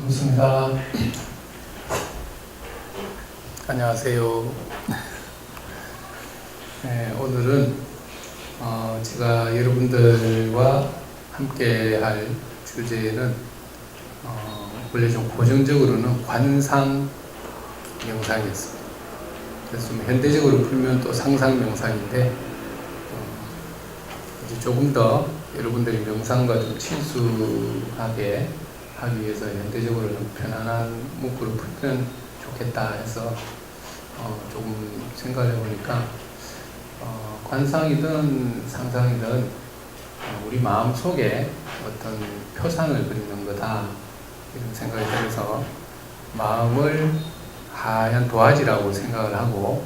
반갑습니다. 안녕하세요. 네, 오늘은 제가 여러분들과 함께 할 주제는 원래 좀 고정적으로는 관상 명상이었습니다. 그래서 좀 현대적으로 풀면 또 상상 명상인데 이제 조금 더 여러분들이 명상과 좀 친숙하게 하기 위해서 현대적으로 좀 편안한 문구로 풀면 좋겠다 해서 조금 생각을 해보니까 관상이든 상상이든 우리 마음 속에 어떤 표상을 그리는 거다 이런 생각이 들어서 마음을 하얀 도화지라고 생각을 하고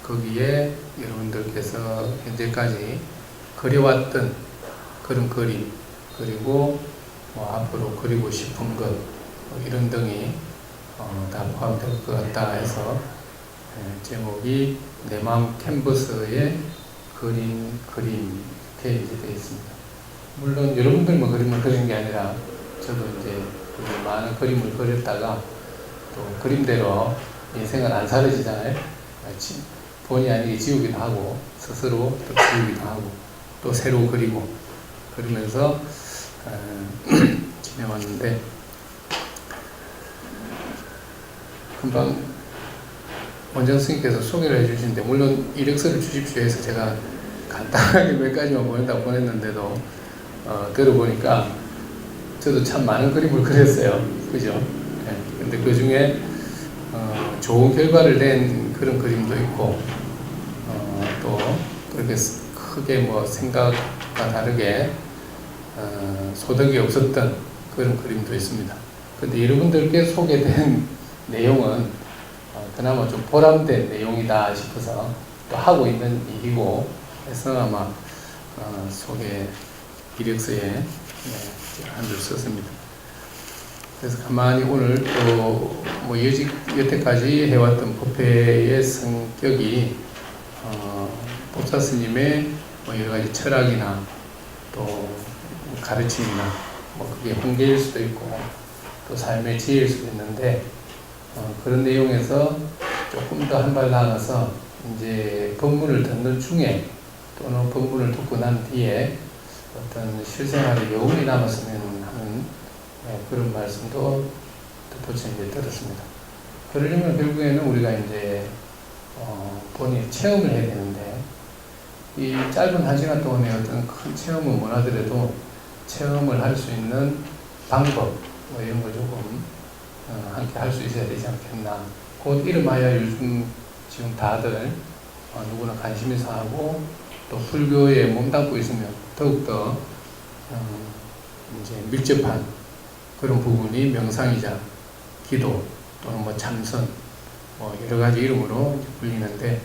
거기에 여러분들께서 현재까지 그려왔던 그런 그림 그리고 앞으로 그리고 싶은 것 이런 등이 다 포함될 것 같다 해서 제목이 내 마음 캔버스에 그림 이렇게 이제 되어 있습니다. 물론 여러분들만 그림을 그리는 게 아니라 저도 이제 많은 그림을 그렸다가 또 그림대로 인생은 안 사라지잖아요. 본의 아니게 지우기도 하고 스스로 또 지우기도 하고 또 새로 그리고 그러면서 지내왔는데 금방 원장 스님께서 소개를 해주시는데 물론 이력서를 주십시오 해서 제가 간단하게 몇 가지만 보낸다고 보냈는데도 들어보니까 저도 참 많은 그림을 그렸어요. 그죠? 네. 근데 그 중에 좋은 결과를 낸 그런 그림도 있고 또 그렇게 크게 뭐 생각과 다르게 소득이 없었던 그런 그림도 있습니다. 근데 여러분들께 소개된 내용은 그나마 좀 보람된 내용이다 싶어서 또 하고 있는 일이고 해서 아마 소개 이력서에 한 줄 썼습니다. 그래서 가만히 오늘 또 뭐 여태까지 해왔던 법회의 성격이 법사 스님의 뭐 여러 가지 철학이나 또 가르침이나 뭐 그게 훈계일 수도 있고 또 삶의 지혜일 수도 있는데 그런 내용에서 조금 더 한 발 나아가서 이제 법문을 듣는 중에 또는 법문을 듣고 난 뒤에 어떤 실생활에 여운이 남았으면 하는 그런 말씀도 덧붙여 이제 들었습니다. 그러려면 결국에는 우리가 이제 본인 체험을 해야 되는데 이 짧은 1시간 동안에 어떤 큰 체험은 못 하더라도 체험을 할 수 있는 방법 뭐 이런 거 조금 함께 할 수 있어야 되지 않겠나. 곧 이름하여 요즘 지금 다들 누구나 관심 있어 하고 또 불교에 몸담고 있으면 더욱더 이제 밀접한 그런 부분이 명상이자 기도 또는 뭐 참선 뭐 여러 가지 이름으로 불리는데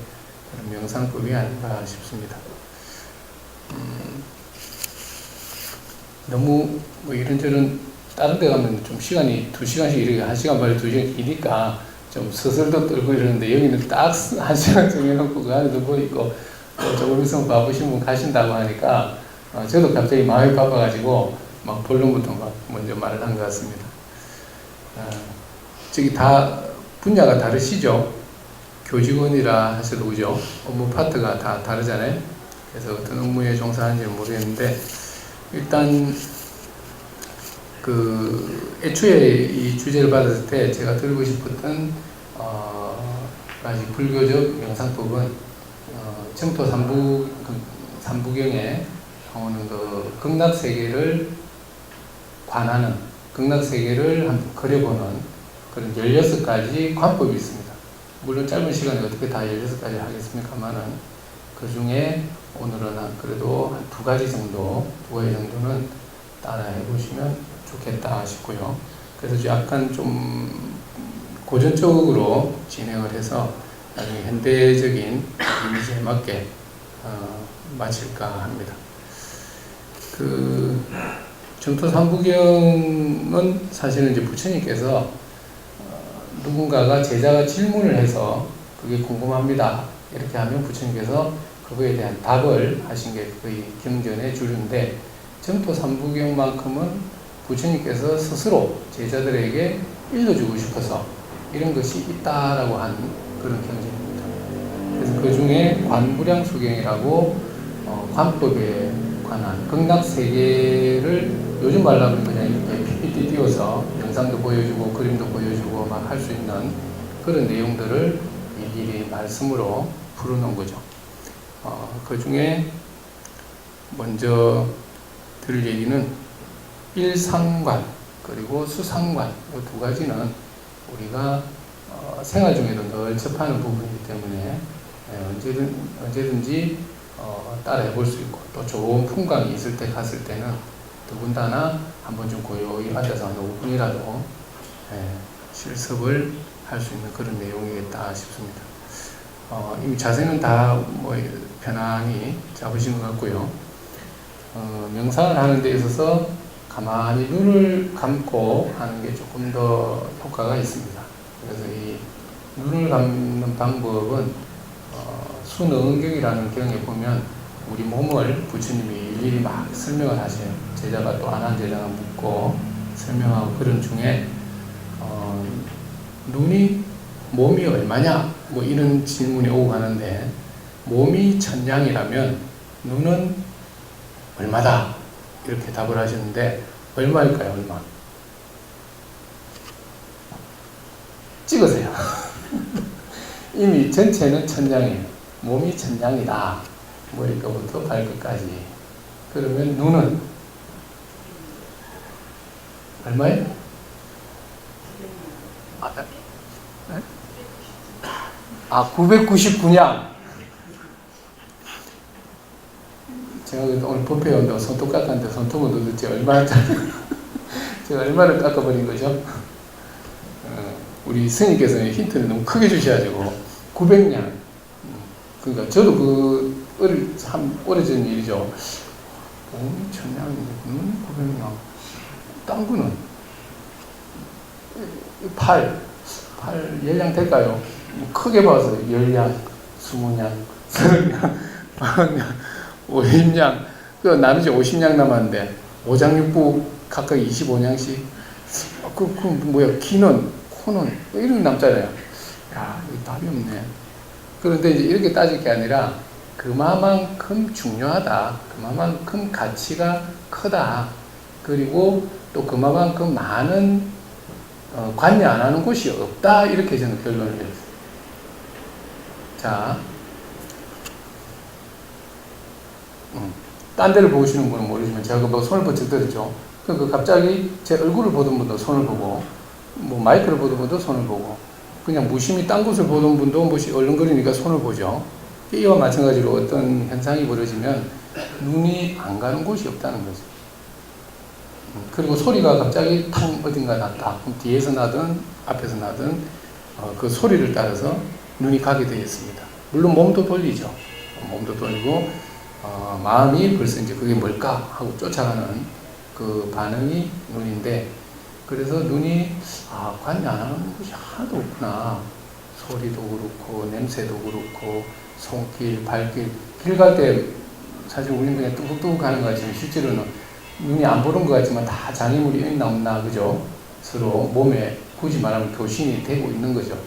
그런 명상법이 아닌가 싶습니다. 너무 뭐 이런저런 다른 데 가면 좀 시간이 2시간씩 이렇게 1시간 반에 2시간이니까 좀 스슬도 떨고 이러는데 여기는 딱 1시간 정해놓고 그 안에도 뭐 있고 조금 있으면 바쁘신 분 가신다고 하니까 저도 갑자기 마음이 바빠가지고 막 본론부터 막 먼저 말을 한 것 같습니다. 저기 다 분야가 다르시죠? 교직원이라 하셔도 그죠? 업무 파트가 다 다르잖아요. 그래서 어떤 업무에 종사하는지는 모르겠는데 일단 애초에 이 주제를 받았을 때 제가 들고 싶었던 아직 불교적 명상법은 청토 삼부경에 나오는 그 극락세계를 관하는 극락세계를 한번 그려보는 그런 16가지 관법이 있습니다. 물론 짧은 시간에 어떻게 다 16가지 하겠습니까만은 그 중에 오늘은 그래도 한 2가지 정도는 따라해 보시면 좋겠다 싶고요. 그래서 약간 좀 고전적으로 진행을 해서 나중에 현대적인 이미지에 맞게 마칠까 합니다. 정토 삼부경은 사실은 이제 부처님께서 누군가가 제자가 질문을 해서 그게 궁금합니다 이렇게 하면 부처님께서 그거에 대한 답을 하신 게 거의 경전의 주류인데 정토 삼부경만큼은 부처님께서 스스로 제자들에게 일러주고 싶어서 이런 것이 있다라고 한 그런 경전입니다. 그래서 그 중에 관무량수경이라고 관법에 관한 극락세계를 요즘 말로 하면 그냥 이렇게 PPT 띄워서 영상도 보여주고 그림도 보여주고 막 할 수 있는 그런 내용들을 일일이 말씀으로 풀어놓은 거죠. 그 중에 먼저 들을 얘기는 일상관 그리고 수상관 이 두 가지는 우리가 생활 중에도 늘 접하는 부분이기 때문에 언제든지 따라해 볼 수 있고 또 좋은 풍광이 있을 때 갔을 때는 더군다나 한번 좀 고요히 앉아서 한 5분이라도 실습을 할 수 있는 그런 내용이겠다 싶습니다. 이미 자세는 다 뭐 편안히 잡으신 것 같고요. 명상을 하는 데 있어서 가만히 눈을 감고 하는 게 조금 더 효과가 있습니다. 그래서 이 눈을 감는 방법은 순응경이라는 경에 보면 우리 몸을 부처님이 일일이 막 설명을 하세요. 제자가 또 안 한 제자가 묻고 설명하고 그런 중에 눈이 몸이 얼마냐 뭐 이런 질문이 오고 가는데 몸이 천냥이라면 눈은 얼마다 이렇게 답을 하시는데 얼마일까요? 얼마? 찍으세요. 이미 전체는 천냥이에요. 몸이 천냥이다. 머리끝부터 발끝까지. 그러면 눈은 얼마예요? 999냥. 제가 오늘 법회에 온다고 손톱 깎았는데 손톱은 도대체 얼마짜리? 제가 얼마를 깎아버린 거죠? 우리 스님께서는 힌트를 너무 크게 주셔가지고 900냥. 그러니까 저도 참 오래전 일이죠. 천냥인데 900냥. 딴 거는 팔 10냥 될까요? 크게 봐서 10냥, 20냥, 30냥, 40냥, 50냥, 그 나누지 50냥 남았는데, 오장육부 각각 25냥씩. 그 뭐야, 귀는, 코는, 이런 남잖아요. 야, 이거 답이 없네. 그런데 이제 이렇게 따질 게 아니라, 그만큼 중요하다. 그만큼 가치가 크다. 그리고 또 그만큼 많은 관여 안 하는 곳이 없다. 이렇게 저는 결론을 내렸어요. 자, 딴 데를 보시는 분은 모르지만 제가 뭐 손을 번쩍 들었죠. 그러니까 갑자기 제 얼굴을 보던 분도 손을 보고, 뭐 마이크를 보던 분도 손을 보고, 그냥 무심히 딴 곳을 보던 분도 뭐 얼렁거리니까 손을 보죠. 이와 마찬가지로 어떤 현상이 벌어지면 눈이 안 가는 곳이 없다는 거죠. 그리고 소리가 갑자기 탕 어딘가 났다. 그럼 뒤에서 나든 앞에서 나든 그 소리를 따라서 눈이 가게 되어 있습니다. 물론 몸도 돌리죠. 몸도 돌리고 마음이 벌써 이제 그게 뭘까 하고 쫓아가는 그 반응이 눈인데, 그래서 눈이 관여 안 하는 곳이 하나도 없구나. 소리도 그렇고 냄새도 그렇고 손길, 발길, 길 갈 때 사실 우리는 그냥 뚝뚝뚝 가는 것 같지만 실제로는 눈이 안 보는 것 같지만 다 장애물이 있나 없나, 그죠? 서로 몸에 굳이 말하면 교신이 되고 있는 거죠.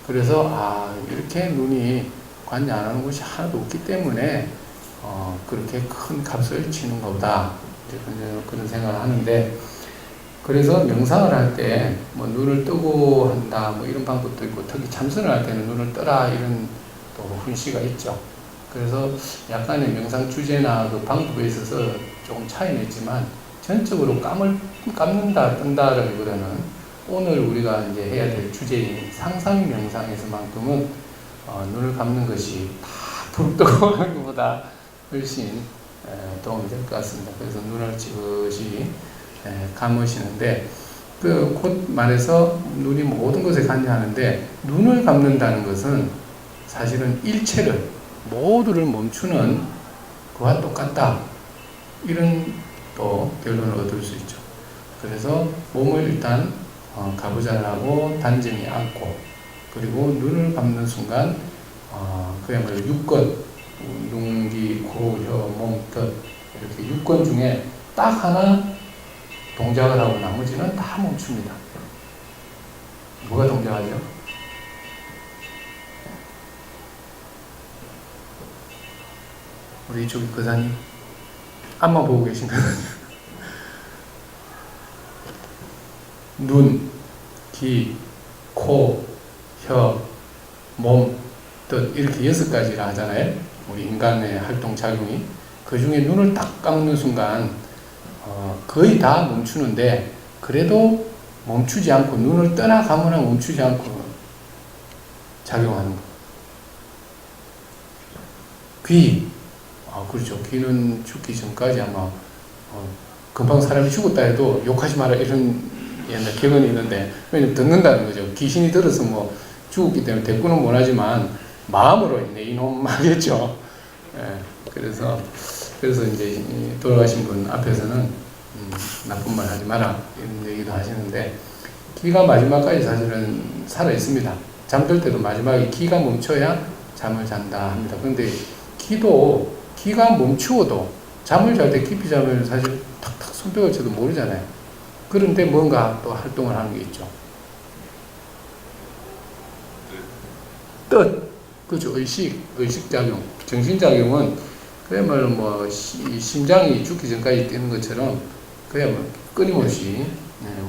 그래서 이렇게 눈이 관여 안 하는 곳이 하나도 없기 때문에 그렇게 큰 값을 치는 거다. 그런 생각을 하는데, 그래서 명상을 할 때 뭐 눈을 뜨고 한다 뭐 이런 방법도 있고, 특히 참선을 할 때는 눈을 뜨라 이런 또 훈시가 있죠. 그래서 약간의 명상 주제나 그 방법에 있어서 조금 차이는 있지만 전적으로 감는다 뜬다라기보다는 오늘 우리가 이제 해야 될 주제인 상상 명상에서만큼은 눈을 감는 것이 다 부릅뜨고 하는 것보다 훨씬 도움이 될 것 같습니다. 그래서 눈을 지그시 감으시는데, 곧 말해서 눈이 모든 것에 관여하는데, 눈을 감는다는 것은 사실은 일체를 모두를 멈추는 그와 똑같다. 이런 또 결론을 얻을 수 있죠. 그래서 몸을 일단 가부좌하고 단정히 앉고, 그리고 눈을 감는 순간 그야말로 육권, 눈, 귀, 코, 혀, 몸, 뜻 이렇게 육권 중에 딱 하나 동작을 하고 나머지는 다 멈춥니다. 뭐가 동작하죠? 우리 이쪽 거사님 앞만 보고 계신 거거든요. 눈, 귀, 코, 혀, 몸, 뜻 이렇게 6가지라 하잖아요. 우리 인간의 활동 작용이. 그 중에 눈을 딱 감는 순간 거의 다 멈추는데 그래도 멈추지 않고 눈을 떠나 감으나 멈추지 않고 작용하는 거. 귀, 그렇죠. 귀는 죽기 전까지 아마 금방 사람이 죽었다 해도 욕하지 마라 이런 옛날 격언이 있는데 왜냐면 듣는다는 거죠. 귀신이 들어서 뭐 죽었기 때문에 대꾸는 못하지만 마음으로 내 이놈 하겠죠. 예, 그래서 이제 돌아가신 분 앞에서는 나쁜 말 하지 마라 이런 얘기도 하시는데 귀가 마지막까지 사실은 살아 있습니다. 잠들 때도 마지막에 귀가 멈춰야 잠을 잔다 합니다. 그런데 귀가 멈추어도 잠을 잘 때 깊이 자면 사실 탁탁 손뼉을 쳐도 모르잖아요. 그런데 뭔가 또 활동을 하는 게 있죠. 뜻, 그죠? 의식작용. 정신작용은 그야말로 뭐 심장이 죽기 전까지 뛰는 것처럼 그야말로 끊임없이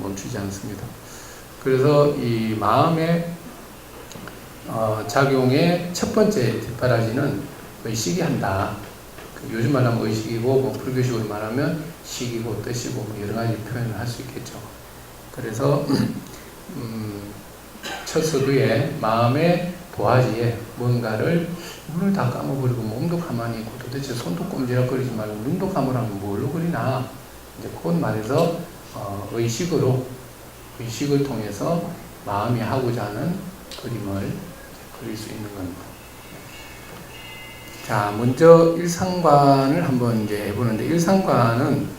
멈추지 않습니다. 그래서 이 마음의 작용의 첫 번째 뒷바라지는 의식이 한다. 요즘 말하면 의식이고 뭐 불교식으로 말하면 식이고 뜻이고 뭐 여러 가지 표현을 할 수 있겠죠. 그래서 첫 서두에 마음의 보화지에 뭔가를 눈을 다 감아버리고 몸도 가만히 있고 도대체 손도 꼼지락거리지 말고 눈도 감으라면 뭘로 그리나 이제 그건 말해서 의식을 통해서 마음이 하고자 하는 그림을 그릴 수 있는 겁니다. 자, 먼저 일상관을 한번 이제 해보는데, 일상관은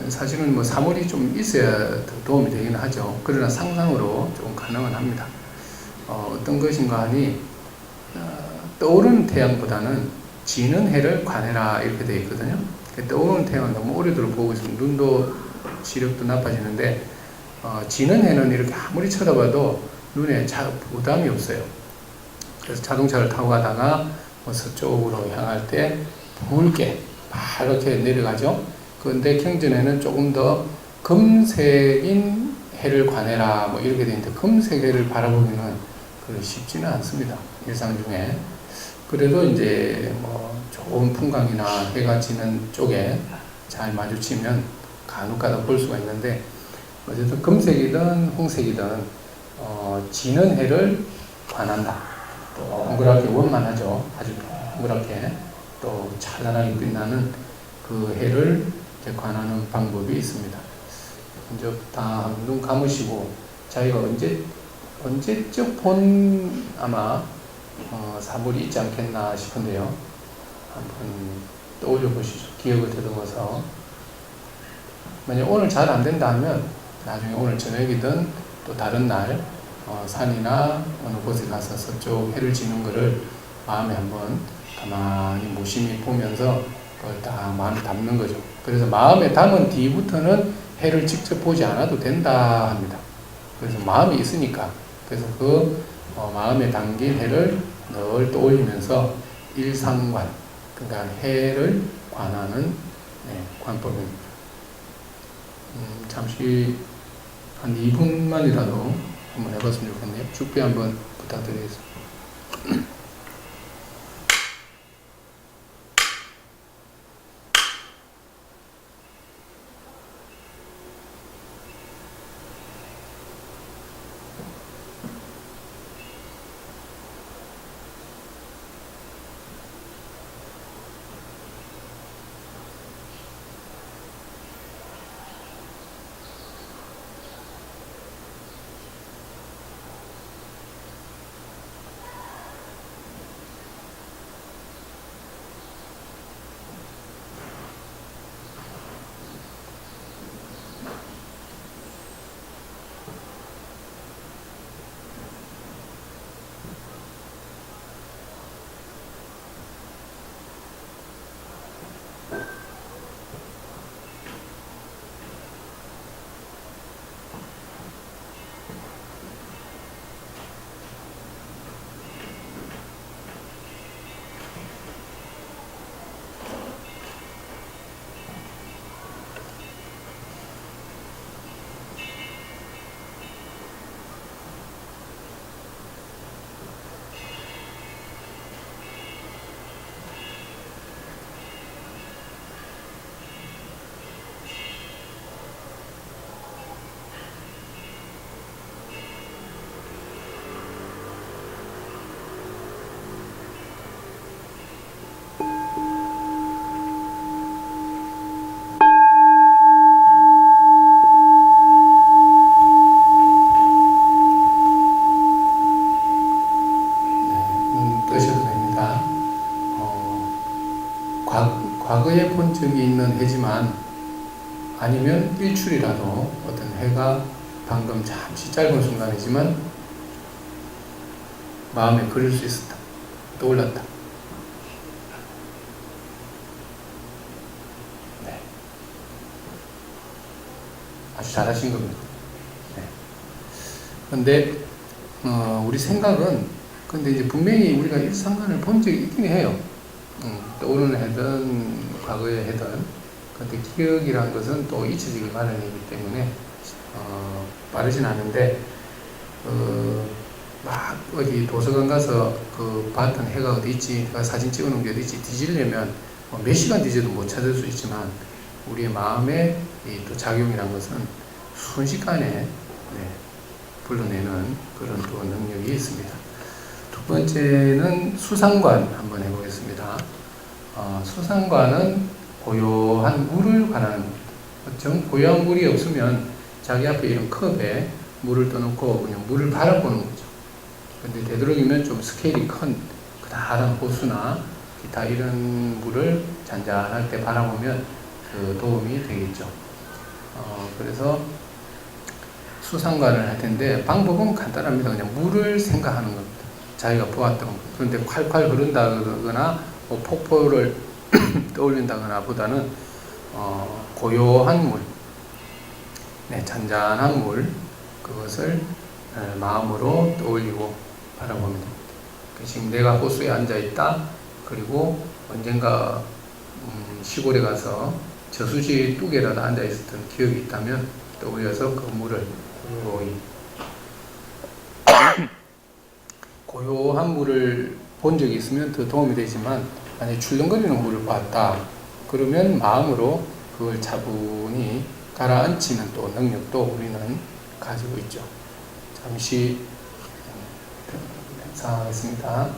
사실은 뭐 사물이 좀 있어야 더 도움이 되긴 하죠. 그러나 상상으로 좀 가능은 합니다. 어떤 것인가 하니, 떠오르는 태양보다는 지는 해를 관해라 이렇게 되어 있거든요. 떠오르는 태양은 너무 오래도록 보고 있으면 눈도 시력도 나빠지는데, 지는 해는 이렇게 아무리 쳐다봐도 눈에 부담이 없어요. 그래서 자동차를 타고 가다가 서쪽으로 향할 때 붉게 파랗게 내려가죠. 그런데 경전에는 조금 더 금색인 해를 관해라 뭐 이렇게 되어 있는데 금색 해를 바라보기는 그리 쉽지는 않습니다. 일상 중에. 그래도 이제 뭐 좋은 풍광이나 해가 지는 쪽에 잘 마주치면 간혹가다 볼 수가 있는데 어쨌든 금색이든 홍색이든 지는 해를 관한다. 또 동그랗게 원만하죠. 아주 동그랗게 또 찬란하게 빛나는 그 해를 이제 관하는 방법이 있습니다. 먼저 다 눈 감으시고 자기가 언제적 본 아마 사물이 있지 않겠나 싶은데요. 한번 떠올려 보시죠. 기억을 더듬어서 만약 오늘 잘 안 된다 하면 나중에 오늘 저녁이든 또 다른 날 산이나 어느 곳에 가서 서쪽 해를 지는 것을 마음에 한번 가만히 무심히 보면서 그걸 다 마음에 담는 거죠. 그래서 마음에 담은 뒤부터는 해를 직접 보지 않아도 된다 합니다. 그래서 마음이 있으니까. 그래서 그 마음에 담긴 해를 늘 떠올리면서 일상관, 그러니까 해를 관하는 관법입니다. 잠시 한 2분만이라도 한번 해봤으면 좋겠네요. 축배 한번 부탁드리겠습니다. 일출이라도 어떤 해가 방금 잠시 짧은 순간이지만 마음에 그릴 수 있었다. 떠올랐다. 네. 아주 잘하신 겁니다. 네. 근데 우리 생각은 근데 이제 분명히 우리가 일상관을 본 적이 있긴 해요. 떠오르는 해든 과거의 해든. 근데 기억이란 것은 또 잊혀지기 마련이기 때문에 빠르진 않은데 막 어디 도서관 가서 그 봤던 해가 어디 있지, 내가 사진 찍어놓은 게 어디 있지 뒤지려면 몇 시간 뒤져도 못 찾을 수 있지만 우리의 마음의 또 작용이란 것은 순식간에 불러내는 그런 또 능력이 있습니다. 두 번째는 수상관 한번 해보겠습니다. 수상관은 고요한 물을 관한 고요한 물이 없으면 자기 앞에 이런 컵에 물을 떠놓고 그냥 물을 바라보는 거죠. 근데 되도록이면 좀 스케일이 큰 그다란 호수나 기타 이런 물을 잔잔할 때 바라보면 그 도움이 되겠죠. 그래서 수상관을 할 텐데 방법은 간단합니다. 그냥 물을 생각하는 겁니다. 자기가 보았던 것. 그런데 콸콸 흐른다거나 폭포를 떠올린다거나 보다는 고요한 물, 잔잔한 물, 그것을 마음으로 떠올리고 바라봅니다. 지금 내가 호수에 앉아 있다. 그리고 언젠가 시골에 가서 저수지 뚝에라도 앉아 있었던 기억이 있다면 떠올려서 그 물을 고요한 물을 본 적이 있으면 더 도움이 되지만 만약에 출렁거리는 물을 봤다 그러면 마음으로 그걸 차분히 가라앉히는 또 능력도 우리는 가지고 있죠. 잠시 상황하겠습니다.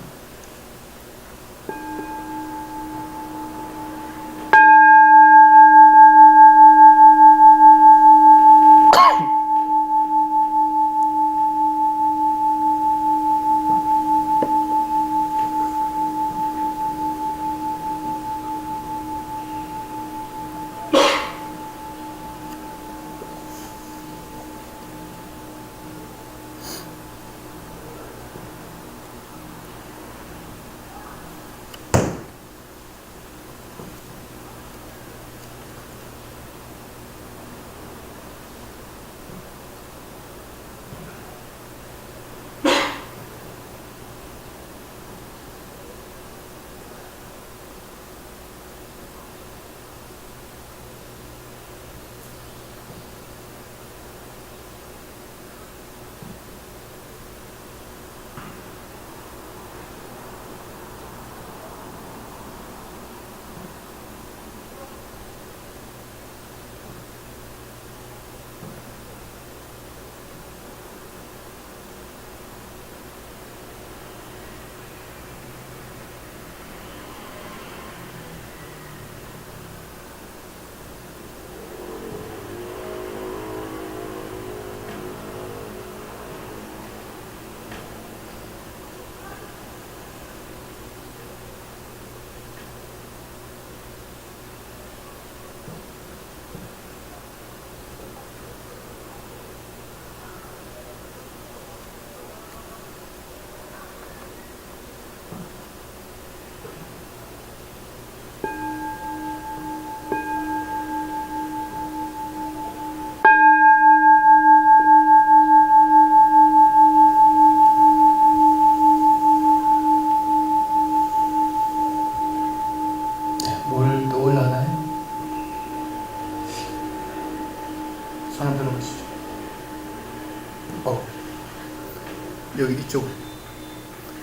여기 이쪽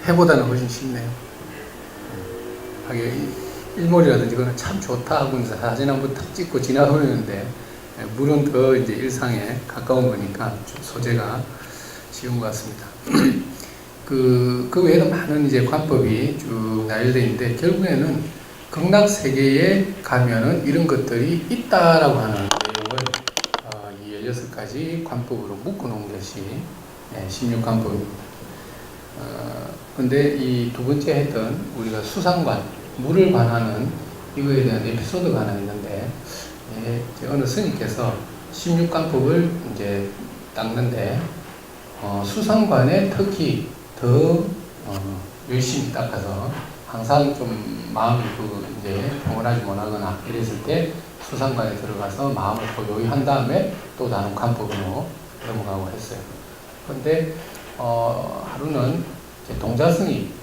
해보다는 훨씬 쉽네요. 하긴 일몰이라든지 그거는 참 좋다 하고 사진 한번 딱 찍고 지나버리는데 물은 더 이제 일상에 가까운 거니까 좀 소재가 쉬운 것 같습니다. 그 외에도 많은 이제 관법이 쭉 나열되어 있는데 결국에는 극락 세계에 가면은 이런 것들이 있다라고 하는 내용을 이 16가지 관법으로 묶어 놓은 것이 16관법입니다. 근데 이 두 번째 했던 우리가 수상관, 물을 관하는 이거에 대한 에피소드가 하나 있는데 어느 스님께서 16간법을 이제 닦는데 수상관에 특히 더 열심히 닦아서 항상 좀 마음이 이제 평온하지 못하거나 이랬을 때 수상관에 들어가서 마음을 고요히 한 다음에 또 다른 관법으로 넘어가고 했어요. 그런데 하루는 이제 동자승이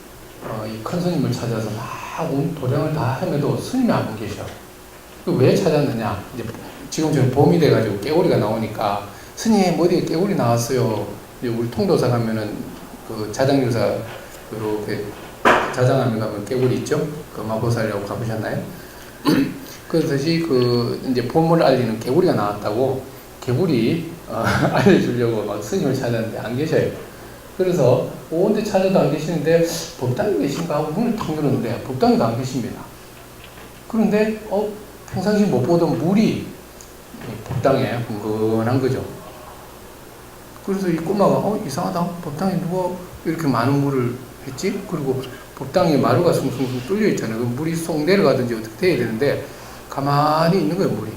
이 큰 스님을 찾아서 막 온 도량을 다 헤매도 스님이 안 계셔. 왜 찾았느냐? 이제 지금 봄이 돼가지고 깨구리가 나오니까 스님 어디에 깨구리 나왔어요. 이제 우리 통도사 가면은 그 자장유사 이렇게 자장하면 가면 깨구리 있죠? 그 마보살이라고 가보셨나요? 그렇듯이 이제 봄을 알리는 개구리가 나왔다고 개구리 알려주려고 막 스님을 찾았는데 안 계셔요. 그래서 온데 찾아도 안 계시는데 법당이 계신가 하고 문을 탁 열었는데 법당이도 안 계십니다. 그런데 평상시 못 보던 물이 법당에 흥건한 거죠. 그래서 이 꼬마가 이상하다. 법당에 누가 이렇게 많은 물을 했지? 그리고 법당에 마루가 숭숭숭 뚫려 있잖아요. 그 물이 쏙 내려가든지 어떻게 돼야 되는데 가만히 있는 거예요, 물이.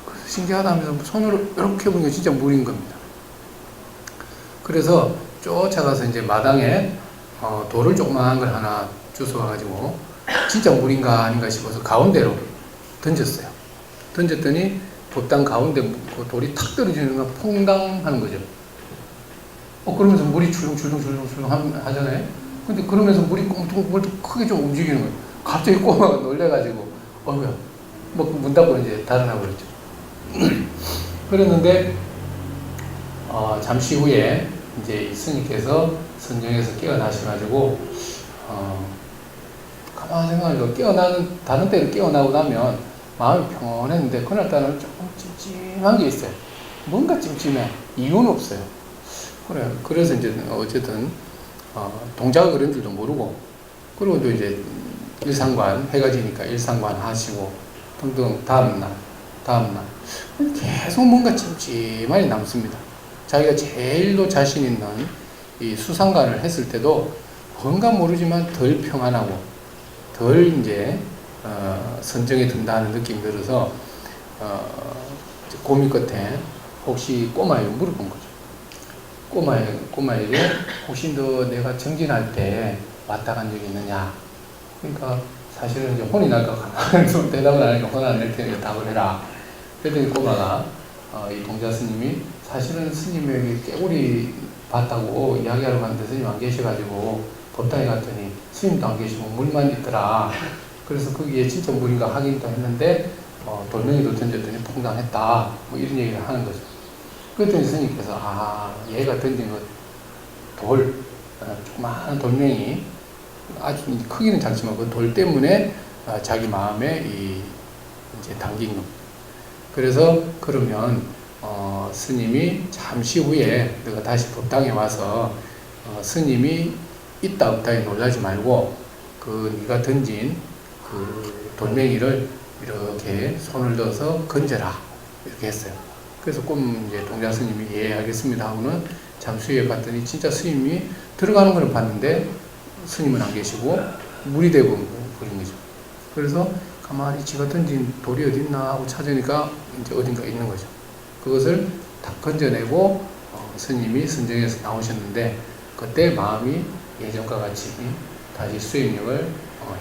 그래서 신기하다 하면서 손으로 이렇게 보니까 진짜 물인 겁니다. 그래서 쫓아가서 이제 마당에 돌을 조그만한 걸 하나 주워와가지고 진짜 물인가 아닌가 싶어서 가운데로 던졌어요. 던졌더니 법당 가운데 그 돌이 탁 떨어지는 거 퐁당 하는 거죠. 그러면서 물이 출렁출렁 하잖아요. 근데 그러면서 물이 크게 좀 움직이는 거예요. 갑자기 꼬마가 놀래가지고, 어휴, 문 닫고 이제 달아나 버렸죠. 그랬는데, 잠시 후에 이제 스님께서 선정에서 깨어나셔가지고, 가만히 생각하니까 다른 때로 깨어나고 나면 마음이 평온했는데, 그날따라는 조금 찜찜한 게 있어요. 뭔가 찜찜해. 이유는 없어요. 그래요. 그래서 이제 어쨌든 동자가 그런 줄도 모르고 그리고 또 이제 일상관 해가 지니까 일상관 하시고 등등 다음날 계속 뭔가 찜찜하게 남습니다. 자기가 제일로 자신 있는 이 수상관을 했을 때도 뭔가 모르지만 덜 평안하고 덜 이제 선정에 든다는 느낌이 들어서 고민 끝에 혹시 꼬마에게 물어본 거죠. 꼬마에게 혹시 너 내가 정진할 때 왔다 간 적이 있느냐? 그러니까 사실은 이제 혼이 날까 가만히 대답을 안 하니까 혼 안 낼 테니까 답을 해라. 그랬더니 꼬마가 이 동자 스님이 사실은 스님에게 깨구리 봤다고 이야기하러 갔는데 스님 안 계셔가지고 법당에 갔더니 스님도 안 계시고 물만 있더라. 그래서 거기에 진짜 물인가 확인도 했는데 돌멩이도 던졌더니 퐁당했다. 뭐 이런 얘기를 하는 거죠. 그랬더니 스님께서 얘가 던진 조그마한 돌멩이 아주 크기는 작지만 그 돌 때문에 자기 마음에 이제 담긴 겁니다. 그래서 그러면 스님이 잠시 후에 내가 다시 법당에 와서 스님이 있다 없다에 놀라지 말고 네가 던진 그 돌멩이를 이렇게 손을 넣어서 건져라 이렇게 했어요. 그래서 이제 동자 스님이 예 알겠습니다 하고는 잠시 후에 봤더니 진짜 스님이 들어가는 거는 봤는데 스님은 안 계시고 물이 되고 버린 거죠. 그래서 가만히 지가 던진 돌이 어디 있나 하고 찾으니까 이제 어딘가 있는 거죠. 그것을 다 건져내고 스님이 선정에서 나오셨는데 그때 마음이 예전과 같이 다시 수행력을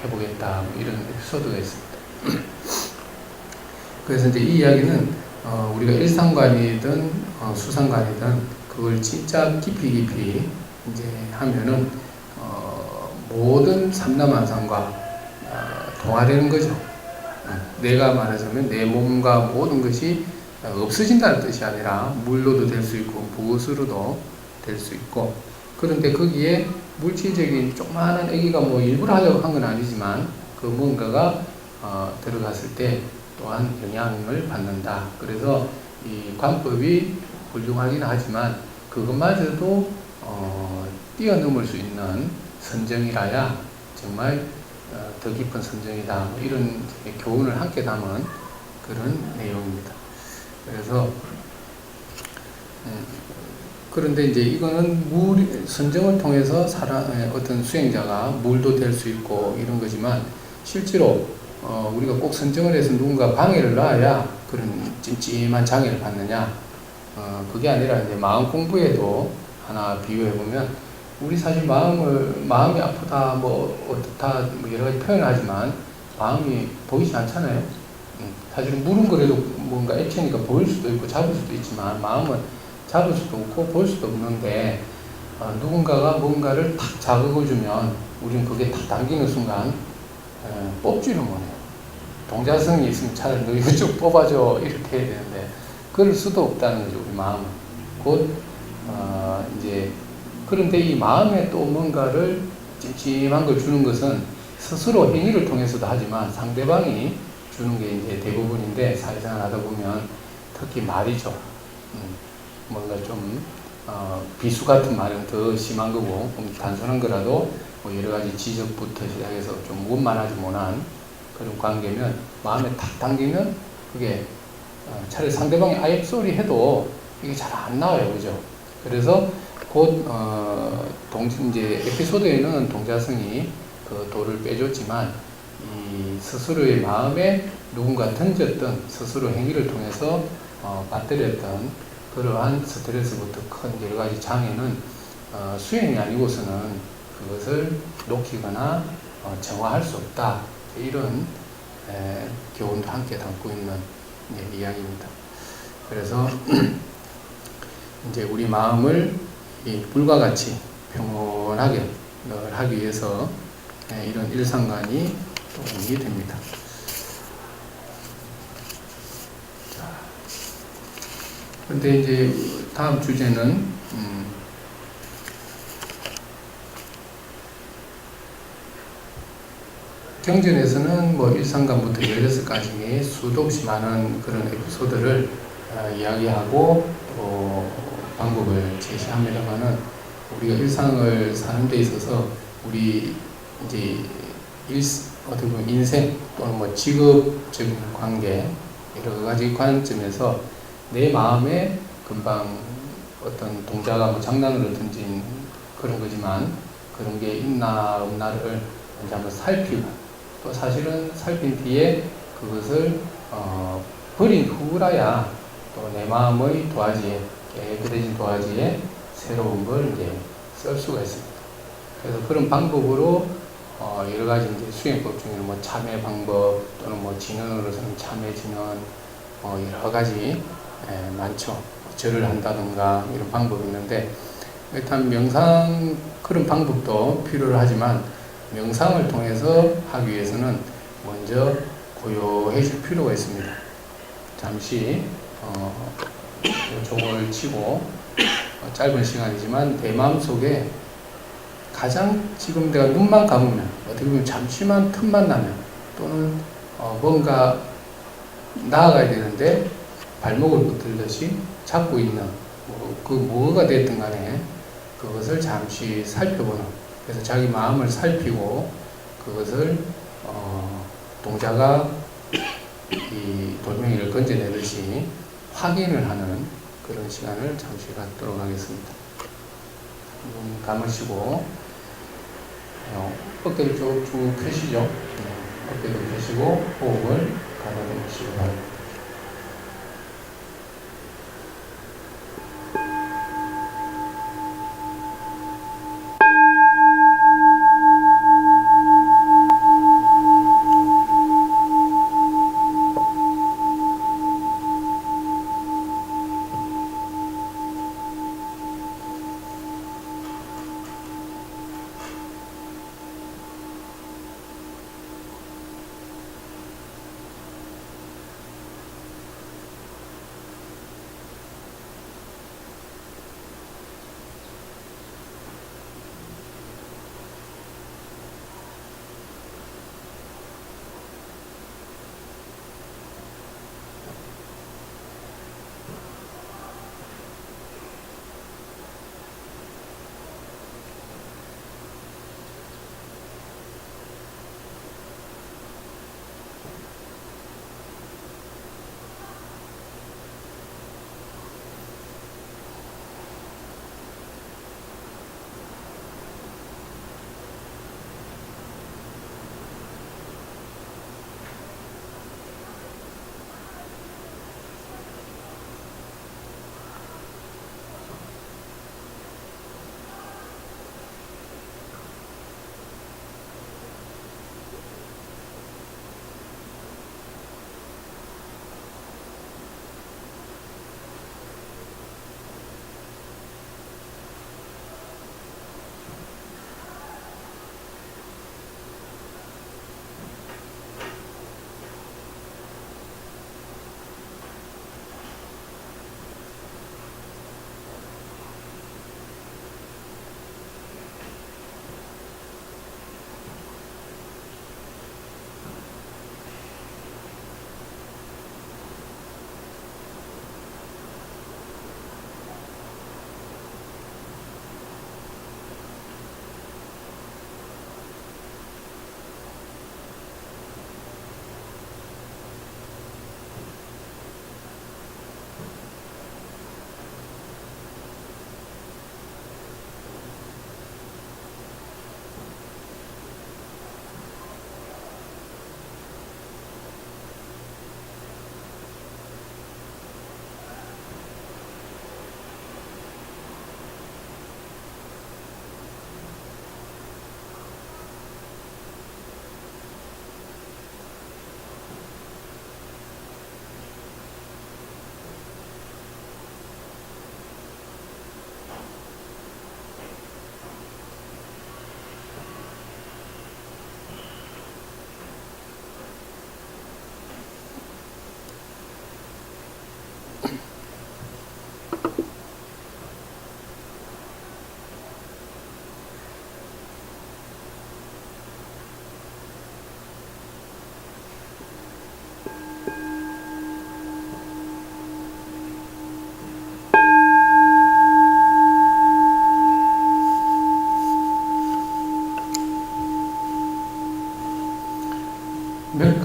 해보겠다 이런 에피소드가 있습니다. 그래서 이제 이 이야기는 우리가 일상관이든 수상관이든 그걸 진짜 깊이 이제 하면은 모든 삼라만상과 동화되는 거죠. 내가 말하자면 내 몸과 모든 것이 없어진다는 뜻이 아니라 물로도 될 수 있고 무엇으로도 될 수 있고 그런데 거기에 물질적인 조그마한 애기가 뭐 일부러 하려고 한 건 아니지만 그 뭔가가 들어갔을 때 또한 영향을 받는다. 그래서 이 관법이 훌륭하긴 하지만 그것마저도 뛰어넘을 수 있는 선정이라야 정말 더 깊은 선정이다. 이런 교훈을 함께 담은 그런 내용입니다. 그래서 그런데 이제 이거는 선정을 통해서 어떤 수행자가 물도 될 수 있고 이런 거지만 실제로 우리가 꼭 선정을 해서 누군가 방해를 놔야 그런 찜찜한 장애를 받느냐? 그게 아니라 이제 마음 공부에도 하나 비유해 보면, 우리 사실 마음이 아프다, 뭐 어떻다, 뭐 여러 가지 표현하지만 마음이 보이지 않잖아요. 사실은 물은 그래도 뭔가 액체니까 보일 수도 있고 잡을 수도 있지만, 마음은 잡을 수도 없고 볼 수도 없는데, 누군가가 뭔가를 탁 자극을 주면 우리는 그게 탁 당기는 순간 뽑지를 못해요. 동자성이 있으면 차라리 너 이거 쭉 뽑아줘 이렇게 해야 되는데, 그럴 수도 없다는 거죠. 우리 마음은 곧 이제, 그런데 이 마음에 또 뭔가를 찜찜한 걸 주는 것은 스스로 행위를 통해서도 하지만 상대방이 주는 게 이제 대부분인데, 사회생활 하다 보면 특히 말이죠. 뭔가 좀 비수 같은 말은 더 심한 거고, 단순한 거라도 뭐 여러 가지 지적부터 시작해서 좀 원만하지 못한 그런 관계면 마음에 탁 당기면 그게 차라리 상대방이 아예 쏘리 해도 이게 잘 안 나와요. 그죠? 그래서 곧 이제 에피소드에는 동자승이 그 돌을 빼줬지만, 이 스스로의 마음에 누군가 던졌던 스스로 행위를 통해서 받들였던 그러한 스트레스부터 큰 여러 가지 장애는 수행이 아니고서는 그것을 녹이거나 정화할 수 없다. 이런 교훈도 함께 담고 있는 이야기입니다. 그래서 이제 우리 마음을 이 불과 같이 평온하게 늘 하기 위해서 이런 일상관이 도움이 됩니다. 그런데 이제 다음 주제는 경전에서는 뭐 1상관부터 16가지 수도 없이 많은 그런 에피소드를 이야기하고 또 방법을 제시합니다만은, 우리가 일상을 사는 데 있어서 우리 이제 어떻게 보면 인생 또는 뭐 직업적인 관계 여러 가지 관점에서 내 마음에 금방 어떤 동자가 뭐 장난으로 던진 그런 거지만, 그런 게 있나 없나를 이제 한번 살피고, 또 사실은 살핀 뒤에 그것을 버린 후라야 또 내 마음의 도화지에, 깨끗해진 도화지에 새로운 걸 이제 쓸 수가 있습니다. 그래서 그런 방법으로 여러 가지 이제 수행법 중에 뭐 참회 방법 또는 뭐 진언으로서는 참회 진언 여러 가지 많죠. 절을 한다든가 이런 방법이 있는데, 일단 명상 그런 방법도 필요를 하지만, 명상을 통해서 하기 위해서는 먼저 고요해질 필요가 있습니다. 잠시 종을 치고 짧은 시간이지만 내 마음속에 가장 지금 내가 눈만 감으면, 어떻게 보면 잠시만 틈만 나면, 또는 뭔가 나아가야 되는데 발목을 붙들듯이 잡고 있는 그 뭐가 됐든 간에 그것을 잠시 살펴보는, 그래서 자기 마음을 살피고 그것을 동자가 이 돌멩이를 건져내듯이 확인을 하는 그런 시간을 잠시 갖도록 하겠습니다. 눈 감으시고 어깨를 쭉 펴시죠. 어깨도 펴시고 호흡을 가다듬으시기 바랍니다.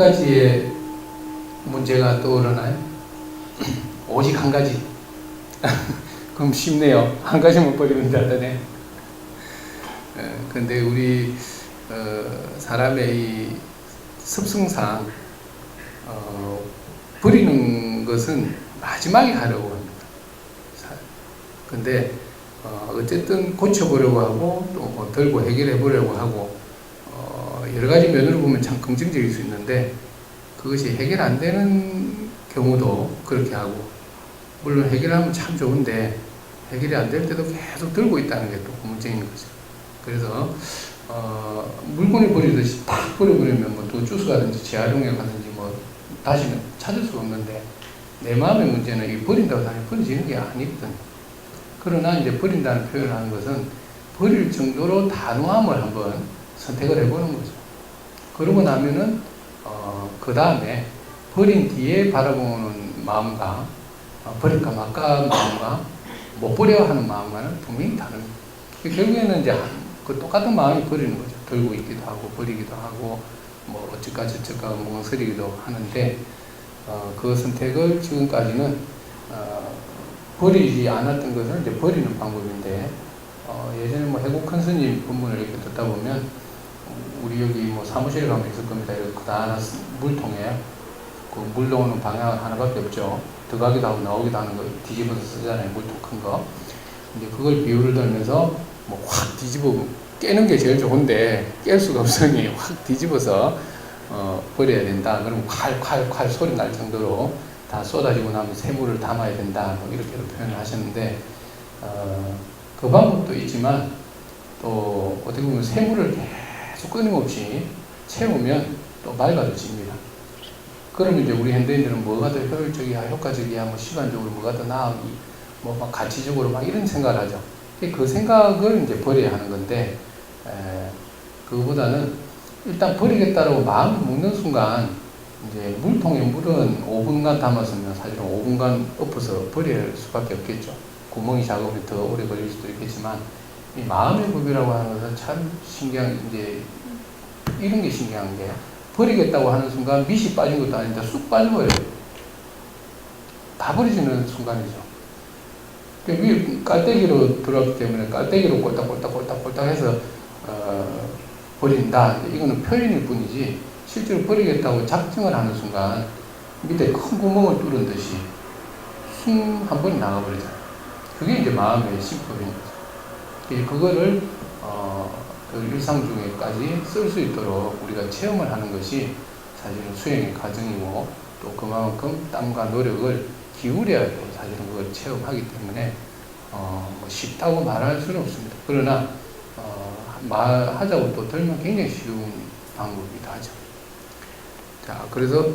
가지의 문제가 떠오르나요? 오직 한 가지. 그럼 쉽네요. 한 가지만 버리면 되다네. 근데 우리 사람의 이 습성상 버리는 것은 마지막에 하려고 합니다. 근데 어쨌든 고쳐보려고 하고 또뭐 들고 해결해 보려고 하고 여러 가지 면으로 보면 참 긍정적일 수 있는데 그것이 해결 안 되는 경우도 그렇게 하고, 물론 해결하면 참 좋은데 해결이 안 될 때도 계속 들고 있다는 게 또 문제인 거죠. 그래서 물건을 버리듯이 딱 버려버리면 뭐 또 주스 가든지 재활용에 가든지 뭐 다시는 찾을 수가 없는데, 내 마음의 문제는 이 버린다고 당연히 버려지는 게 아니거든. 그러나 이제 버린다는 표현을 하는 것은 버릴 정도로 단호함을 한번 선택을 해보는 거죠. 그러고 나면은 그 다음에 버린 뒤에 바라보는 마음과 버릴까 말까 마음과 못 버려 하는 마음과는 분명히 다릅니다. 결국에는 이제 그 똑같은 마음이 버리는 거죠. 들고 있기도 하고 버리기도 하고 뭐 어쩌까 저쩌까 멍설이기도 하는데 그 선택을 지금까지는 버리지 않았던 것을 이제 버리는 방법인데, 예전에 뭐 해국 큰 스님 본문을 이렇게 듣다 보면 우리 여기 뭐 사무실에 가면 있을 겁니다. 이렇게 다 물통에 그 물 나오는 방향은 하나밖에 없죠. 들어가기도 하고 나오기도 하는 거 뒤집어서 쓰잖아요. 물통 큰 거. 이제 그걸 비유를 들면서 뭐 확 뒤집어 깨는 게 제일 좋은데 깰 수가 없으니 확 뒤집어서 버려야 된다. 그럼 콸콸콸 소리 날 정도로 다 쏟아지고 나면 새물을 담아야 된다. 뭐 이렇게 표현을 하셨는데 그 방법도 있지만 또 어떻게 보면 새물을 계속 끊임없이 채우면 또 맑아집니다. 그러면 이제 우리 현대인들은 뭐가 더 효율적이야, 효과적이야, 뭐 시간적으로 뭐가 더 나아, 뭐 막 가치적으로 막 이런 생각을 하죠. 그 생각을 이제 버려야 하는 건데, 그거보다는 일단 버리겠다라고 마음을 먹는 순간, 이제 물통에 물은 5분간 담았으면 사실은 5분간 엎어서 버릴 수밖에 없겠죠. 구멍이 작으면 더 오래 걸릴 수도 있겠지만, 이 마음의 법이라고 하는 것은 참 신기한, 이제 이런 게 신기한 게, 버리겠다고 하는 순간 밑이 빠진 것도 아닌데 쑥 빠져버려요. 다 버리지는 순간이죠. 위에 깔때기로 들어왔기 때문에 깔때기로 꼴딱꼴딱 해서 버린다. 이거는 표현일 뿐이지 실제로 버리겠다고 작정을 하는 순간 밑에 큰 구멍을 뚫은 듯이 숨 한 번이 나가버리잖아요. 그게 이제 마음의 심법인 거죠. 그거를 일상 중에까지 쓸 수 있도록 우리가 체험을 하는 것이 사실은 수행의 과정이고, 또 그만큼 땀과 노력을 기울여야 또 사실은 그걸 체험하기 때문에 뭐 쉽다고 말할 수는 없습니다. 그러나 말하자고 또 들면 굉장히 쉬운 방법이기도 하죠. 자, 그래서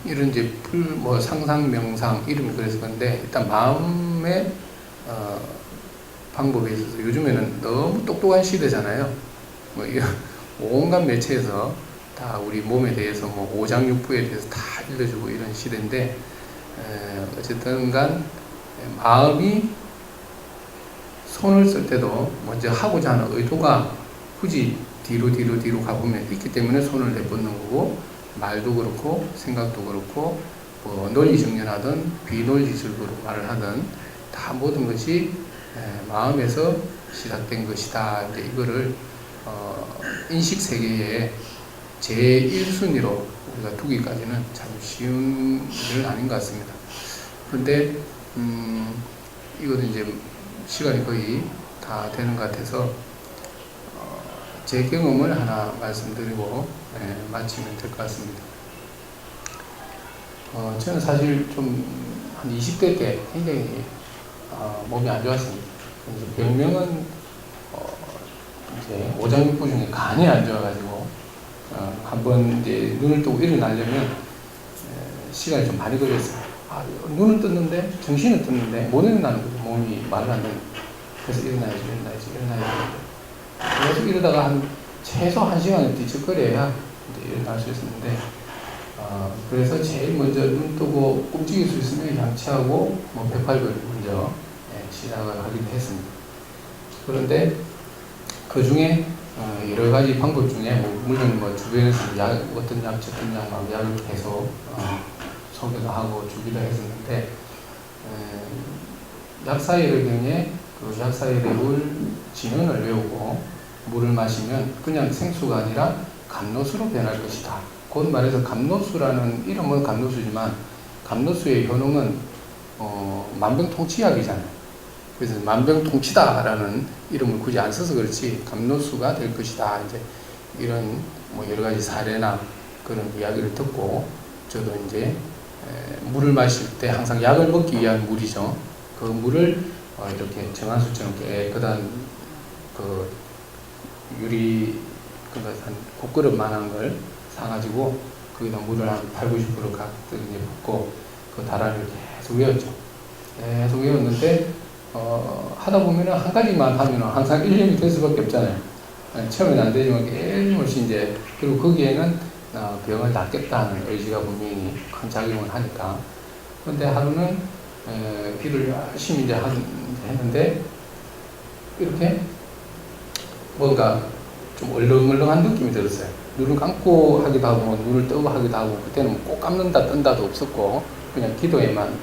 이런 이제 뭐 상상, 명상 이름이 그래서 그런데, 일단 마음의 방법에 있어서 요즘에는 너무 똑똑한 시대잖아요. 뭐 온갖 매체에서 다 우리 몸에 대해서 뭐 오장육부에 대해서 다 알려주고 이런 시대인데, 어쨌든 간 마음이 손을 쓸 때도 먼저 하고자 하는 의도가 굳이 뒤로 가보면 있기 때문에 손을 내뻗는 거고, 말도 그렇고 생각도 그렇고 뭐 논리정연하든 비논리적으로 말을 하든 다 모든 것이 마음에서 시작된 것이다. 이제 이거를 인식 세계의 제1순위로 우리가 두기까지는 참 쉬운 일은 아닌 것 같습니다. 그런데 이거는 이제 시간이 거의 다 되는 것 같아서 제 경험을 하나 말씀드리고 마치면 될 것 같습니다. 저는 사실 좀 한 20대 때 굉장히 몸이 안 좋았습니다. 병명은 이제 오장육부 중에 간이 안 좋아가지고 한번 이제 눈을 뜨고 일어나려면 시간이 좀 많이 걸렸어요. 눈을 떴는데 정신은 떴는데 못 일어나는 거죠. 몸이 말을 안 되는. 그래서 일어나야지. 그래서 이러다가 최소 1시간을 뒤척거려야 이제 일어날 수 있었는데, 그래서 제일 먼저 눈 뜨고 움직일 수 있으면 양치하고 뭐 108을 먼저 시작을 하기도 했습니다. 그런데 그 중에 여러 가지 방법 중에 물론 주변에서 어떤 약 저떤 약 약을 계속 소개도 하고 주기도 했었는데 약사열의 경우에 그 약사열의 물 진원을 외우고 물을 마시면 그냥 생수가 아니라 감로수로 변할 것이다. 곧 말해서 감로수라는 이름은 감로수지만 감로수의 효능은 만병통치약이잖아요. 그래서 만병통치다라는 이름을 굳이 안 써서 그렇지 감로수가 될 것이다. 이제 이런 여러 가지 사례나 그런 이야기를 듣고 저도 이제 물을 마실 때 항상 약을 먹기 위한 물이죠. 그 물을 이렇게 정한수처럼 깨끗한 그 유리 한 국그릇만한 걸 사가지고 거기다 물을 한 80~90% 가득 이제 붓고 그 다란을 계속 외웠죠. 계속 외웠는데 하다 보면은 한 가지만 하면은 항상 1년이 될 수밖에 없잖아요. 처음에는 안 되지만 끊임없이 이제 그리고 거기에는 병을 낫겠다는 의지가 분명히 큰 작용을 하니까. 그런데 하루는 기도를 열심히 이제 했는데 이렇게 뭔가 좀 얼렁얼렁한 느낌이 들었어요. 눈을 감고 하기도 하고 눈을 뜨고 하기도 하고 그때는 꼭 감는다 뜬다도 없었고 그냥 기도에만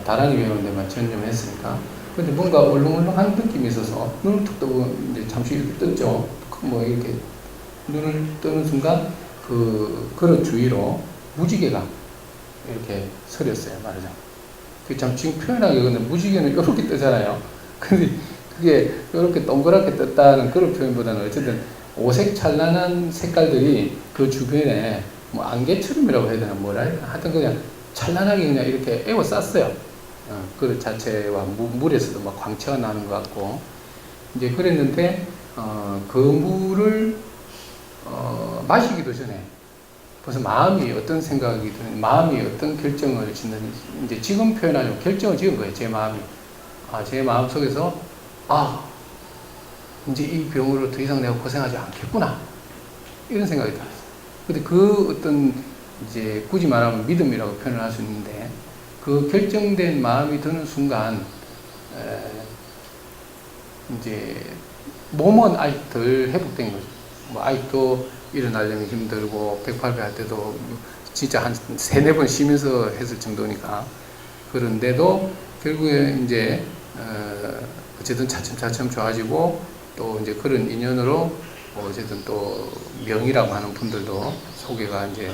다란히 외우는 데만 전념했으니까. 근데 뭔가 얼렁얼렁한 느낌이 있어서 눈을 툭 뜨고 이제 잠시 이렇게 떴죠. 이렇게 눈을 뜨는 순간 그 그릇 주위로 무지개가 이렇게 서렸어요. 말하자면. 참 지금 표현하기 근데 무지개는 이렇게 뜨잖아요. 근데 그게 이렇게 동그랗게 떴다는 그런 표현보다는 어쨌든 오색 찬란한 색깔들이 그 주변에 안개처럼이라고 해야 되나 뭐라 해야 되나 하여튼 그냥 찬란하게 그냥 이렇게 에워쌌어요. 그릇 자체와 물에서도 막 광채가 나는 것 같고 이제 그랬는데 그 물을 마시기도 전에 벌써 마음이 어떤 생각이 드는 마음이 어떤 결정을 짓는지 이제 지금 표현하자면 결정을 지은 거예요. 제 마음이 제 마음 속에서 이제 이 병으로 더 이상 내가 고생하지 않겠구나 이런 생각이 들었어요. 근데 그 어떤 이제 굳이 말하면 믿음이라고 표현을 할 수 있는데 그 결정된 마음이 드는 순간 이제 몸은 아직 덜 회복된 거죠. 아직도 일어나려면 힘들고 108배 할 때도 진짜 한 3~4번 쉬면서 했을 정도니까. 그런데도 결국에 이제 어쨌든 차츰차츰 좋아지고 또 이제 그런 인연으로 어쨌든 또 명이라고 하는 분들도 소개가 이제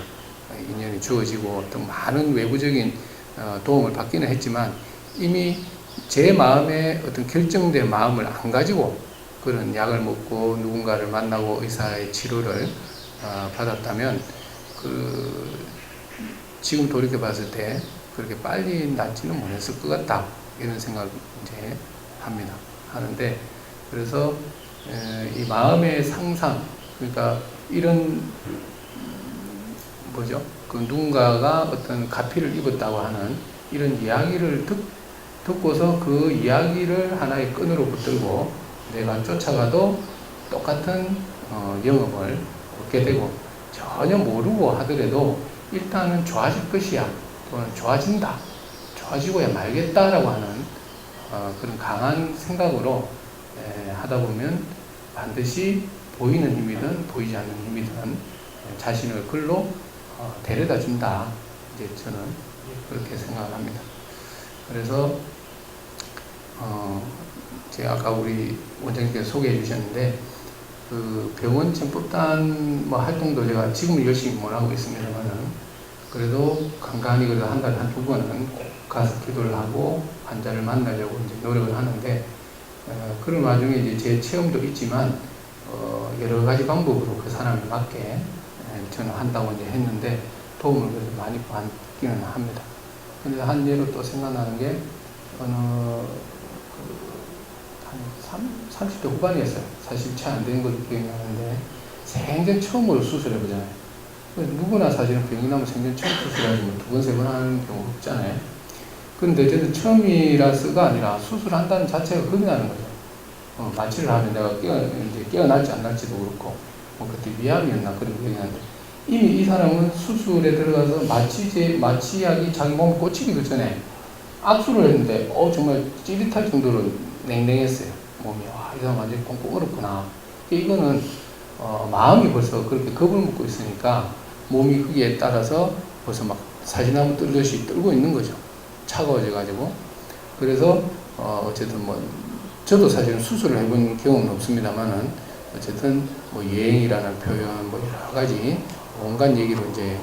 인연이 주어지고 또 많은 외부적인 도움을 받기는 했지만 이미 제 마음에 어떤 결정된 마음을 안 가지고 그런 약을 먹고 누군가를 만나고 의사의 치료를 받았다면 지금 돌이켜 봤을 때 그렇게 빨리 낫지는 못했을 것 같다 이런 생각을 이제 하는데 그래서 이 마음의 상상 그러니까 이런 그 누군가가 어떤 가피를 입었다고 하는 이런 이야기를 듣고서 그 이야기를 하나의 끈으로 붙들고 내가 쫓아가도 똑같은 영업을 얻게 되고 전혀 모르고 하더라도 일단은 좋아질 것이야 또는 좋아진다 좋아지고야 말겠다라고 하는 그런 강한 생각으로 하다 보면 반드시 보이는 힘이든 보이지 않는 힘이든 자신을 글로 데려다 준다. 이제 저는 그렇게 생각을 합니다. 그래서 제가 아까 우리 원장님께서 소개해 주셨는데 그 병원 전법단 활동도 제가 지금 열심히 못 하고 있습니다만은 그래도 간간히 그래도 한 달에 한 2번은 꼭 가서 기도를 하고 환자를 만나려고 이제 노력을 하는데 그런 와중에 이제 제 체험도 있지만 여러 가지 방법으로 그 사람에 맞게 저는 한다고 이제 했는데 도움을 그래도 많이 받기는 합니다. 근데 한 예로 또 생각나는 게 한 30대 후반이었어요. 사실 채 안 된 걸로 기억나는데 생전 처음으로 수술해 보잖아요. 누구나 사실은 병이 나면 생전 처음 수술하지 2번, 3번 하는 경우 없잖아요. 그런데 어쨌든 처음이라서가 아니라 수술한다는 자체가 겁이 나는 거죠. 마취를 하면 내가 깨어날지 안 날지도 그렇고 그때 위암이었나 그런 기억이 나는데 이미 이 사람은 수술에 들어가서 마취약이 자기 몸에 꽂히기도 전에 압수를 했는데 정말 찌릿할 정도로 냉랭했어요. 몸이 이 사람 완전히 꽁꽁 얼었구나. 이거는 마음이 벌써 그렇게 겁을 먹고 있으니까 몸이 거기에 따라서 벌써 막 사지나무 떨듯이 떨고 있는 거죠. 차가워져 가지고. 그래서 어쨌든 뭐 저도 사실은 수술을 해본 경험은 없습니다만은 어쨌든 뭐 예행이라는 표현 뭐 여러 가지 온갖 얘기로 이제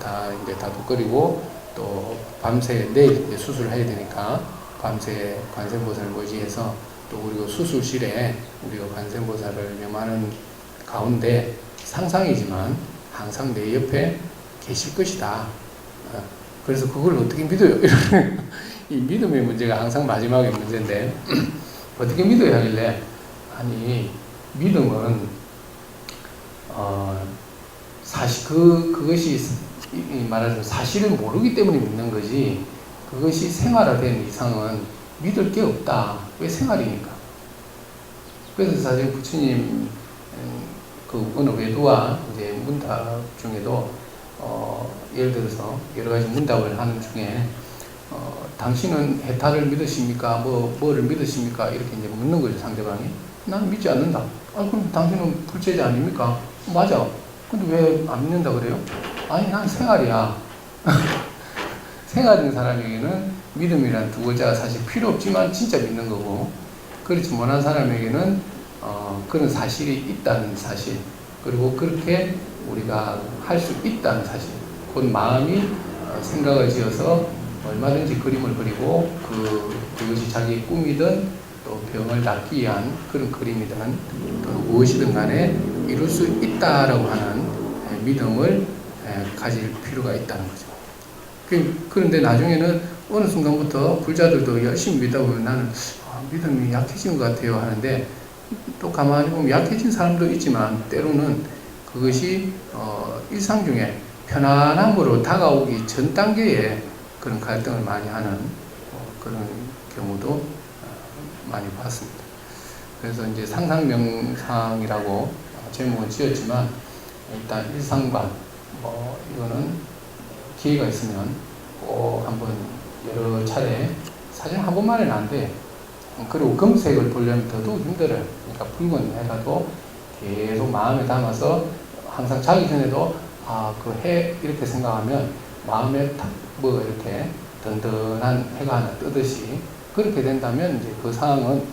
다 이제 다독거리고 또 밤새 내일 이제 수술을 해야 되니까 밤새 관세음보살을 의지해서 또 우리가 수술실에 우리가 관세음보살을 명하는 가운데 상상이지만 항상 내 옆에 계실 것이다. 그래서 그걸 어떻게 믿어요? 이 믿음의 문제가 항상 마지막에 문제인데 어떻게 믿어야 하길래 아니 믿음은 사실 그것이 말하자면 사실을 모르기 때문에 믿는 거지 그것이 생활화된 이상은 믿을 게 없다. 왜 생활이니까. 그래서 사실 부처님 그 어느 외도와 이제 문답 중에도 예를 들어서 여러 가지 문답을 하는 중에 당신은 해탈을 믿으십니까? 뭐를 믿으십니까? 이렇게 이제 묻는 거죠, 상대방이. 나는 믿지 않는다. 그럼 당신은 불제자 아닙니까? 맞아. 근데 왜 안 믿는다 그래요? 아니, 난 생활이야. 생활인 사람에게는 믿음이란 두 글자가 사실 필요 없지만 진짜 믿는 거고, 그렇지 못한 사람에게는 그런 사실이 있다는 사실, 그리고 그렇게 우리가 할 수 있다는 사실, 곧 마음이 생각을 지어서 얼마든지 그림을 그리고 그것이 자기의 꿈이든 또 병을 낫기 위한 그런 그림이든 또 무엇이든 간에 이룰 수 있다라고 하는 믿음을 가질 필요가 있다는 거죠. 그런데 나중에는 어느 순간부터 불자들도 열심히 믿다 보면 나는 믿음이 약해진 것 같아요 하는데 또 가만히 보면 약해진 사람도 있지만 때로는 그것이 일상 중에 편안함으로 다가오기 전 단계에 그런 갈등을 많이 하는 그런 경우도 많이 봤습니다. 그래서 이제 상상명상이라고 제목은 지었지만 일단 일상관 이거는 기회가 있으면 꼭 한번 여러 차례 사실 한 번만에는 안 돼. 그리고 검색을 보려면 더더욱 힘들어요. 그러니까 붉은 해라도 계속 마음에 담아서 항상 자기 전에도 이렇게 생각하면 마음에 뭐 이렇게 든든한 해가 하나 뜨듯이 그렇게 된다면 이제 그 상황은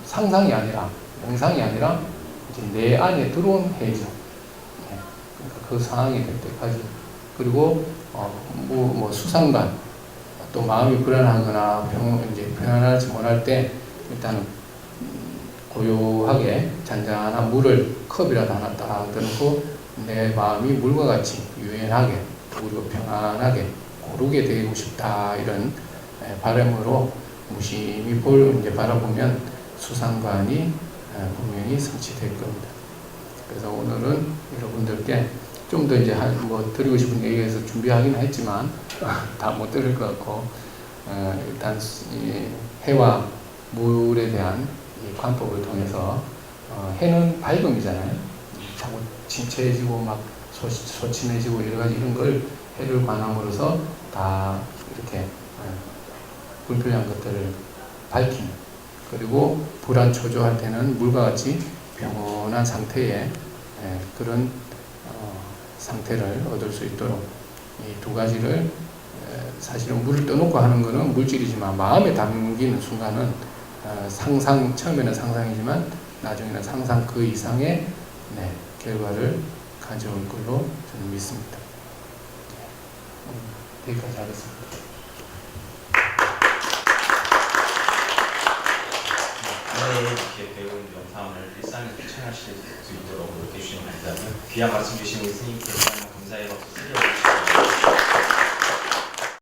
상상이 아니라 명상이 아니라 이제 내 안에 들어온 해죠. 그러니까 그 상황이 될 때까지. 그리고 뭐 수상관 또 마음이 불안하거나 이제 편안하지 못할 때 일단은 고요하게 잔잔한 물을 컵이라도 하나 딱 들고 내 마음이 물과 같이 유연하게 그리고 평안하게 고르게 되고 싶다 이런 바람으로 무심히 이제 바라보면 수상관이 분명히 성취될 겁니다. 그래서 오늘은 여러분들께 좀 더 이제 드리고 싶은 얘기에서 준비하긴 했지만 다 못 드릴 것 같고 일단 이 해와 물에 대한 이 관법을 통해서 해는 밝음이잖아요. 자꾸 침체해지고 막 소침해지고 여러 가지 이런 걸 해를 관함으로써 다 이렇게 불필요한 것들을 밝히는, 그리고 불안 초조할 때는 물과 같이 평온한 상태의 그런 상태를 얻을 수 있도록 이 두 가지를 사실은 물을 떠놓고 하는 것은 물질이지만 마음에 담기는 순간은 처음에는 상상이지만 나중에는 상상 그 이상의 결과를 가져올 걸로 저는 믿습니다. 여기까지 하겠습니다. 이렇게 배운 영상을 일상에 실천하실 수 있도록 이렇게 주시면 감사하고요. 귀한 말씀 주신 우리 스님께 감사의 박수 드려주시고